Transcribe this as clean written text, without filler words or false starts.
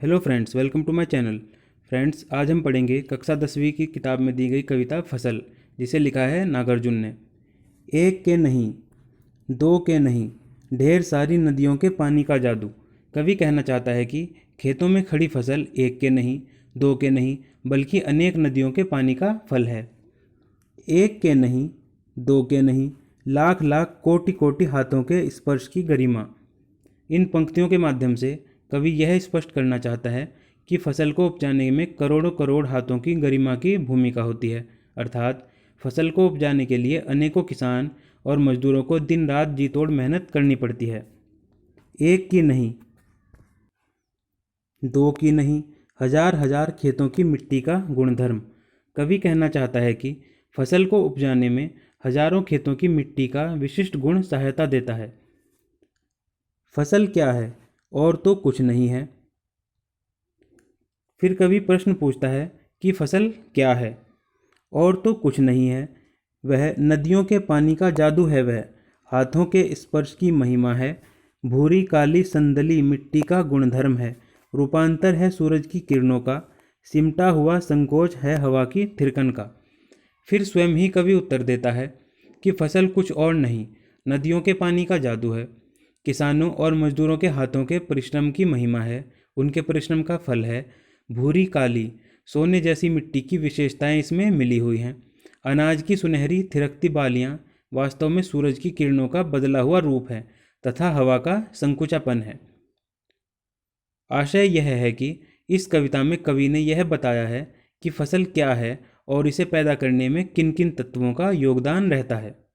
Hello friends, welcome to my channel. Friends, आज हम पढ़ेंगे कक्षा 10वीं की किताब में दी गई कविता फसल, जिसे लिखा है नागार्जुन ने। एक के नहीं, दो के नहीं, ढेर सारी नदियों के पानी का जादू। कवि कहना चाहता है कि खेतों में खड़ी फसल एक के नहीं, दो के नहीं, बल्कि अनेक नदियों के पानी का फल है। एक के नहीं, दो के नहीं, लाख लाख कोटि कोटि हाथों के स्पर्श की गरिमा। इन पंक्तियों के माध्यम से कवि यह स्पष्ट करना चाहता है कि फसल को उपजाने में करोड़ों करोड़ हाथों की गरिमा की भूमिका होती है। अर्थात फसल को उपजाने के लिए अनेकों किसान और मजदूरों को दिन रात जी तोड़ मेहनत करनी पड़ती है। एक की नहीं, दो की नहीं, हजार हजार खेतों की मिट्टी का गुणधर्म। कवि कहना चाहता है कि फसल को उपजाने में हजारों खेतों की मिट्टी का विशिष्ट गुण सहायता देता है। फसल क्या है? और तो कुछ नहीं है। फिर कवि प्रश्न पूछता है कि फसल क्या है? और तो कुछ नहीं है। वह नदियों के पानी का जादू है, वह हाथों के स्पर्श की महिमा है, भूरी काली संदली मिट्टी का गुणधर्म है, रूपांतर है सूरज की किरणों का, सिमटा हुआ संकोच है हवा की थिरकन का। फिर स्वयं ही कवि उत्तर देता है कि फसल कुछ और नहीं, नदियों के पानी का जादू है, किसानों और मजदूरों के हाथों के परिश्रम की महिमा है, उनके परिश्रम का फल है। भूरी काली सोने जैसी मिट्टी की विशेषताएं इसमें मिली हुई हैं। अनाज की सुनहरी थिरकती बालियां वास्तव में सूरज की किरणों का बदला हुआ रूप है तथा हवा का संकुचापन है। आशय यह है कि इस कविता में कवि ने यह बताया है कि फसल क्या है और इसे पैदा करने में किन किन तत्वों का योगदान रहता है।